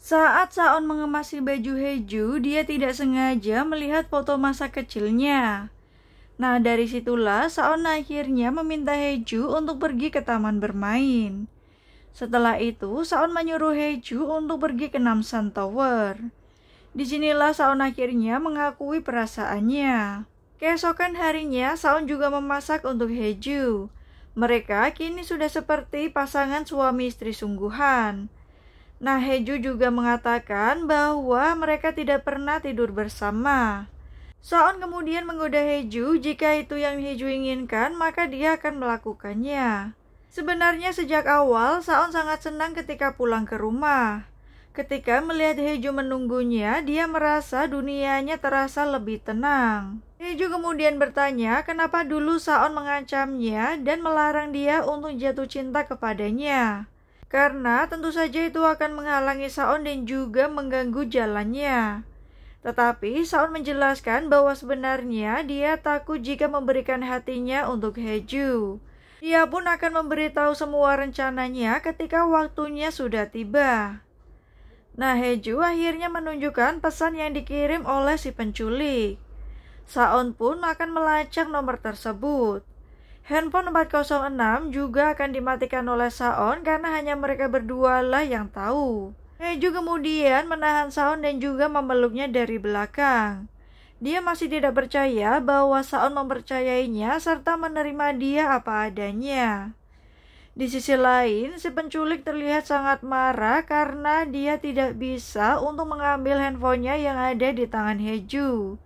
Saat Saon mengemasi baju Heju, dia tidak sengaja melihat foto masa kecilnya. Nah, dari situlah Saon akhirnya meminta Heju untuk pergi ke taman bermain. Setelah itu, Saon menyuruh Heju untuk pergi ke Namsan Tower. Disinilah Saon akhirnya mengakui perasaannya. Keesokan harinya, Saon juga memasak untuk Heju. Mereka kini sudah seperti pasangan suami istri sungguhan. Nah, Heju juga mengatakan bahwa mereka tidak pernah tidur bersama. Saon kemudian menggoda Heju, jika itu yang Heju inginkan, maka dia akan melakukannya. Sebenarnya sejak awal, Saon sangat senang ketika pulang ke rumah. Ketika melihat Heju menunggunya, dia merasa dunianya terasa lebih tenang. Heju kemudian bertanya kenapa dulu Saon mengancamnya dan melarang dia untuk jatuh cinta kepadanya. Karena tentu saja itu akan menghalangi Saon dan juga mengganggu jalannya. Tetapi Saon menjelaskan bahwa sebenarnya dia takut jika memberikan hatinya untuk Heju. Dia pun akan memberitahu semua rencananya ketika waktunya sudah tiba. Nah, Heju akhirnya menunjukkan pesan yang dikirim oleh si penculik. Saon pun akan melacak nomor tersebut. Handphone 406 juga akan dimatikan oleh Saon karena hanya mereka berdua lah yang tahu. Heju kemudian menahan Saon dan juga memeluknya dari belakang. Dia masih tidak percaya bahwa Saon mempercayainya serta menerima dia apa adanya. Di sisi lain, si penculik terlihat sangat marah karena dia tidak bisa untuk mengambil handphonenya yang ada di tangan Heju.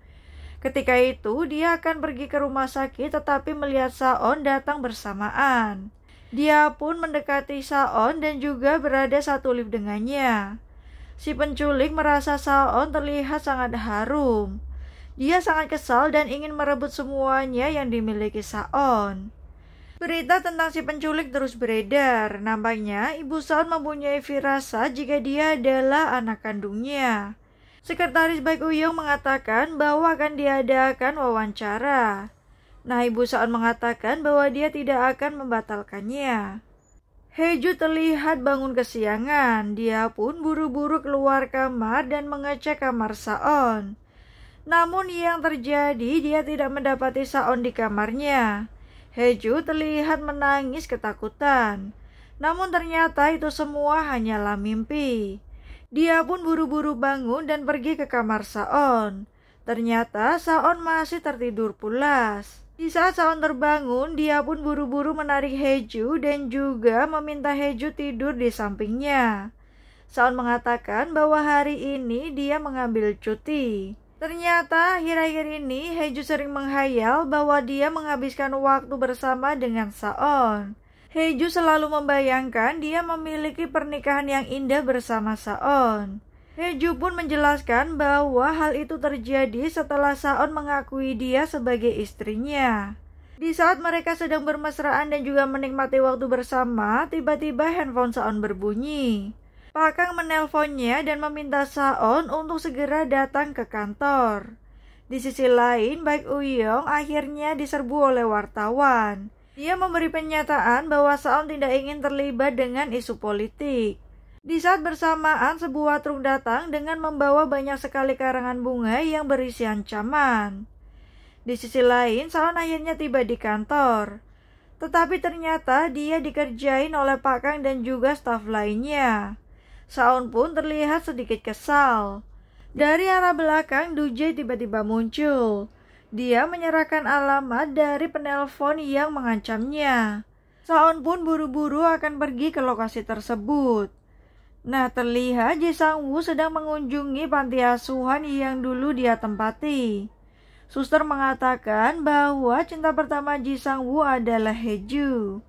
Ketika itu, dia akan pergi ke rumah sakit tetapi melihat Saon datang bersamaan. Dia pun mendekati Saon dan juga berada satu lift dengannya. Si penculik merasa Saon terlihat sangat harum. Dia sangat kesal dan ingin merebut semuanya yang dimiliki Saon. Berita tentang si penculik terus beredar. Nampaknya ibu Saon mempunyai firasat jika dia adalah anak kandungnya. Sekretaris Baek Uyong mengatakan bahwa akan diadakan wawancara. Nah, ibu Saon mengatakan bahwa dia tidak akan membatalkannya. Heju terlihat bangun kesiangan. Dia pun buru-buru keluar kamar dan mengecek kamar Saon. Namun yang terjadi, dia tidak mendapati Saon di kamarnya. Heju terlihat menangis ketakutan. Namun ternyata itu semua hanyalah mimpi. Dia pun buru-buru bangun dan pergi ke kamar Saon. Ternyata Saon masih tertidur pulas. Di saat Saon terbangun, dia pun buru-buru menarik Heju dan juga meminta Heju tidur di sampingnya. Saon mengatakan bahwa hari ini dia mengambil cuti. Ternyata akhir-akhir ini Heju sering menghayal bahwa dia menghabiskan waktu bersama dengan Saon. Heju selalu membayangkan dia memiliki pernikahan yang indah bersama Saon. Heju pun menjelaskan bahwa hal itu terjadi setelah Saon mengakui dia sebagai istrinya. Di saat mereka sedang bermesraan dan juga menikmati waktu bersama, tiba-tiba handphone Saon berbunyi. Pak Kang menelponnya dan meminta Saon untuk segera datang ke kantor. Di sisi lain, Baek Uyong akhirnya diserbu oleh wartawan. Dia memberi pernyataan bahwa Saon tidak ingin terlibat dengan isu politik. Di saat bersamaan, sebuah truk datang dengan membawa banyak sekali karangan bunga yang berisi ancaman. Di sisi lain, Saon akhirnya tiba di kantor. Tetapi ternyata dia dikerjain oleh Pak Kang dan juga staf lainnya. Saon pun terlihat sedikit kesal. Dari arah belakang, Du Jae tiba-tiba muncul. Dia menyerahkan alamat dari penelpon yang mengancamnya. Saon pun buru-buru akan pergi ke lokasi tersebut. Nah, terlihat Ji Sang-woo sedang mengunjungi panti asuhan yang dulu dia tempati. Suster mengatakan bahwa cinta pertama Ji Sang-woo adalah Heju.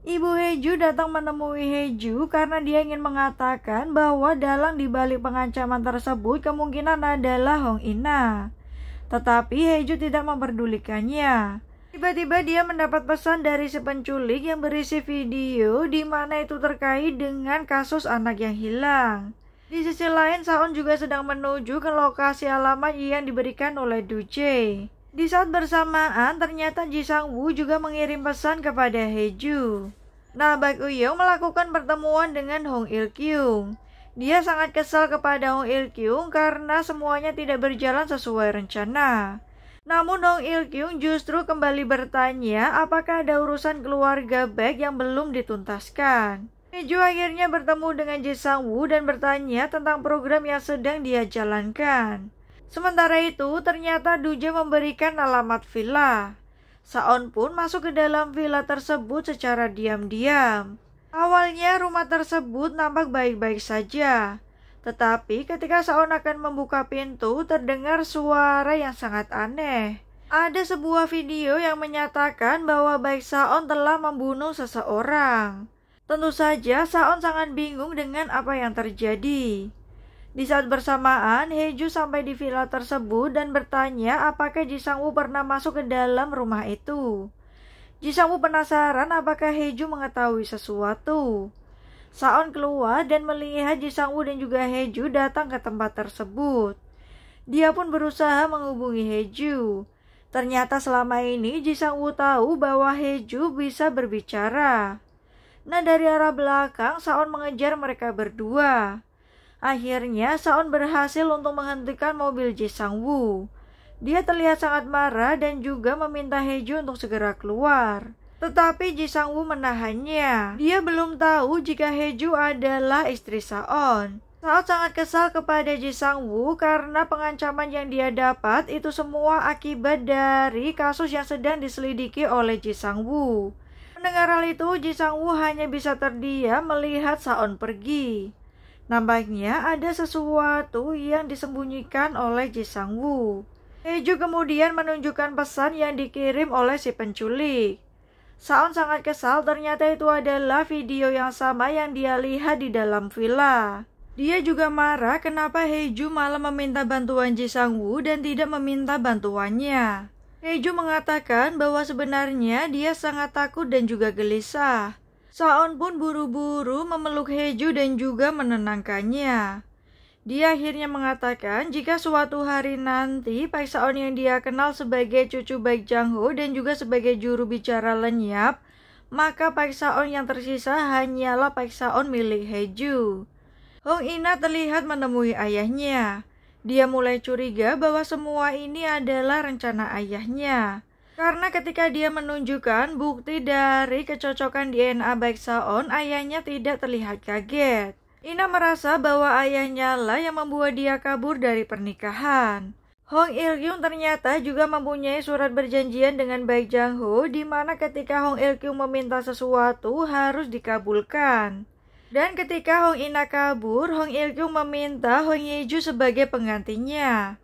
Ibu Heju datang menemui Heju karena dia ingin mengatakan bahwa dalang dibalik pengancaman tersebut kemungkinan adalah Hong Ina. Tetapi Heju tidak memperdulikannya. Tiba-tiba dia mendapat pesan dari si penculik yang berisi video di mana itu terkait dengan kasus anak yang hilang. Di sisi lain, Saon juga sedang menuju ke lokasi alamat yang diberikan oleh Du Jae. Di saat bersamaan, ternyata Ji Sang-woo juga mengirim pesan kepada Heju. Nah, Baek Uyong melakukan pertemuan dengan Hong Il Kyung. Dia sangat kesal kepada Hong Il-kyung karena semuanya tidak berjalan sesuai rencana. Namun Hong Il-kyung justru kembali bertanya apakah ada urusan keluarga Baek yang belum dituntaskan. Hae-ju akhirnya bertemu dengan Ji Sang-woo dan bertanya tentang program yang sedang dia jalankan. Sementara itu, ternyata Doo-jae memberikan alamat villa. Saon pun masuk ke dalam villa tersebut secara diam-diam. Awalnya rumah tersebut nampak baik-baik saja. Tetapi ketika Saon akan membuka pintu, terdengar suara yang sangat aneh. Ada sebuah video yang menyatakan bahwa Baek Saon telah membunuh seseorang. Tentu saja Saon sangat bingung dengan apa yang terjadi. Di saat bersamaan, Hae-ju sampai di villa tersebut dan bertanya apakah Ji Sang-woo pernah masuk ke dalam rumah itu. Ji Sang-woo penasaran apakah Hae-ju mengetahui sesuatu. Saon keluar dan melihat Ji Sang-woo dan juga Hae-ju datang ke tempat tersebut. Dia pun berusaha menghubungi Hae-ju. Ternyata selama ini Ji Sang-woo tahu bahwa Hae-ju bisa berbicara. Nah, dari arah belakang Saon mengejar mereka berdua. Akhirnya Saon berhasil untuk menghentikan mobil Ji Sang-woo. Dia terlihat sangat marah dan juga meminta Hae-ju untuk segera keluar. Tetapi Ji Sang-woo menahannya. Dia belum tahu jika Hae-ju adalah istri Saon. Saon sangat kesal kepada Ji Sang-woo karena pengancaman yang dia dapat itu semua akibat dari kasus yang sedang diselidiki oleh Ji Sang-woo. Mendengar hal itu, Ji Sang-woo hanya bisa terdiam melihat Saon pergi. Nampaknya ada sesuatu yang disembunyikan oleh Ji Sang-woo. Hae-ju kemudian menunjukkan pesan yang dikirim oleh si penculik. Saon sangat kesal, ternyata itu adalah video yang sama yang dia lihat di dalam villa. Dia juga marah kenapa Hae-ju malah meminta bantuan Ji Sang-woo dan tidak meminta bantuannya. Hae-ju mengatakan bahwa sebenarnya dia sangat takut dan juga gelisah. Saon pun buru-buru memeluk Hae-ju dan juga menenangkannya. Dia akhirnya mengatakan jika suatu hari nanti Paik Saon yang dia kenal sebagai cucu Baek Jang-ho dan juga sebagai juru bicara lenyap, maka Paik Saon yang tersisa hanyalah Paik Saon milik Hae-ju. Hong Ina terlihat menemui ayahnya. Dia mulai curiga bahwa semua ini adalah rencana ayahnya. Karena ketika dia menunjukkan bukti dari kecocokan DNA Baek Saon, ayahnya tidak terlihat kaget. Ina merasa bahwa ayahnya lah yang membuat dia kabur dari pernikahan. Hong Il-kyung ternyata juga mempunyai surat perjanjian dengan Baek Jang-ho di mana ketika Hong Il-kyung meminta sesuatu harus dikabulkan. Dan ketika Hong Ina kabur, Hong Il-kyung meminta Hong Ye-ju sebagai penggantinya.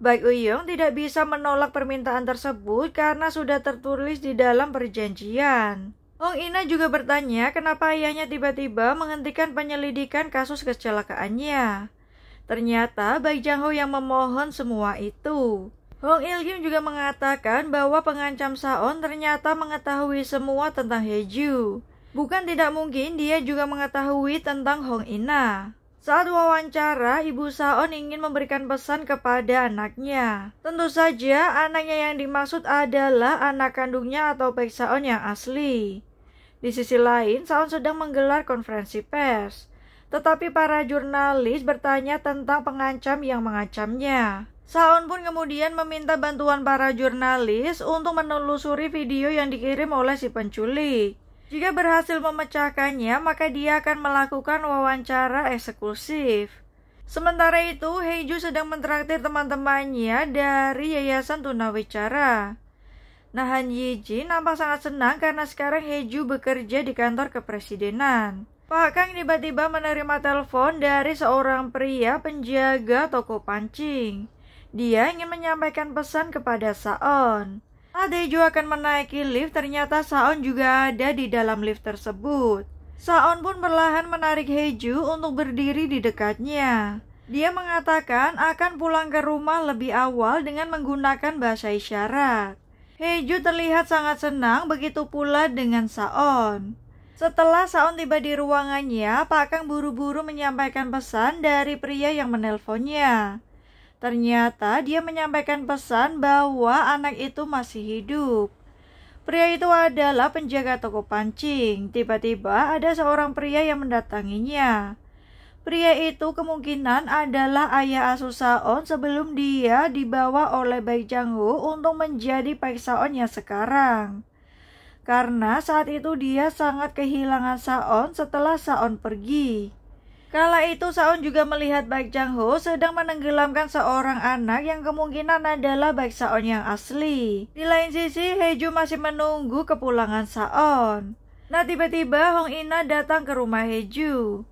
Baek Eui-yong tidak bisa menolak permintaan tersebut karena sudah tertulis di dalam perjanjian. Hong Ina juga bertanya kenapa ayahnya tiba-tiba menghentikan penyelidikan kasus kecelakaannya. Ternyata Baek Jang-ho yang memohon semua itu. Hong Il-kyung juga mengatakan bahwa pengancam Saon ternyata mengetahui semua tentang Hae-ju. Bukan tidak mungkin dia juga mengetahui tentang Hong Ina. Saat wawancara, Ibu Saon ingin memberikan pesan kepada anaknya. Tentu saja anaknya yang dimaksud adalah anak kandungnya atau Baek Saon yang asli. Di sisi lain, Saon sedang menggelar konferensi pers. Tetapi para jurnalis bertanya tentang pengancam yang mengancamnya. Saon pun kemudian meminta bantuan para jurnalis untuk menelusuri video yang dikirim oleh si penculik. Jika berhasil memecahkannya, maka dia akan melakukan wawancara eksklusif. Sementara itu, Hae-ju sedang mentraktir teman-temannya dari Yayasan Tunawicara. Nah, Han Yi-jin nampak sangat senang karena sekarang Hae-ju bekerja di kantor kepresidenan. Pak Kang tiba-tiba menerima telepon dari seorang pria penjaga toko pancing. Dia ingin menyampaikan pesan kepada Saon. Hae-ju akan menaiki lift, ternyata Saon juga ada di dalam lift tersebut. Saon pun perlahan menarik Hae-ju untuk berdiri di dekatnya. Dia mengatakan akan pulang ke rumah lebih awal dengan menggunakan bahasa isyarat. Hae-ju terlihat sangat senang, begitu pula dengan Saon. Setelah Saon tiba di ruangannya, Pak Kang buru-buru menyampaikan pesan dari pria yang menelponnya. Ternyata dia menyampaikan pesan bahwa anak itu masih hidup. Pria itu adalah penjaga toko pancing. Tiba-tiba ada seorang pria yang mendatanginya. Pria itu kemungkinan adalah ayah asuh Saon sebelum dia dibawa oleh Baek Jang-ho untuk menjadi Paik Saon yang sekarang. Karena saat itu dia sangat kehilangan Saon setelah Saon pergi. Kala itu Saon juga melihat Baek Jang-ho sedang menenggelamkan seorang anak yang kemungkinan adalah Baek Saon yang asli. Di lain sisi, Hae-ju masih menunggu kepulangan Saon. Nah, tiba-tiba Hong Ina datang ke rumah Hae-ju.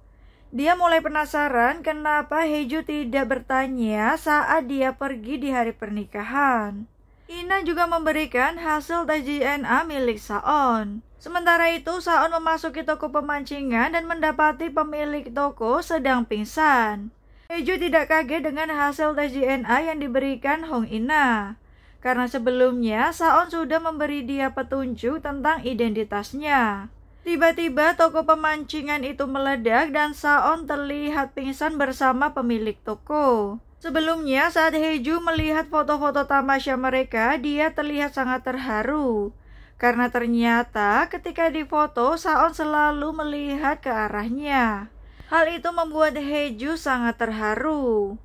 Dia mulai penasaran kenapa Hae-ju tidak bertanya saat dia pergi di hari pernikahan. Ina juga memberikan hasil tes DNA milik Saon. Sementara itu, Saon memasuki toko pemancingan dan mendapati pemilik toko sedang pingsan. Hae-ju tidak kaget dengan hasil tes DNA yang diberikan Hong Ina. Karena sebelumnya, Saon sudah memberi dia petunjuk tentang identitasnya. Tiba-tiba toko pemancingan itu meledak dan Saon terlihat pingsan bersama pemilik toko. Sebelumnya saat Hae-ju melihat foto-foto tamasya mereka, dia terlihat sangat terharu. Karena ternyata ketika difoto, Saon selalu melihat ke arahnya. Hal itu membuat Hae-ju sangat terharu.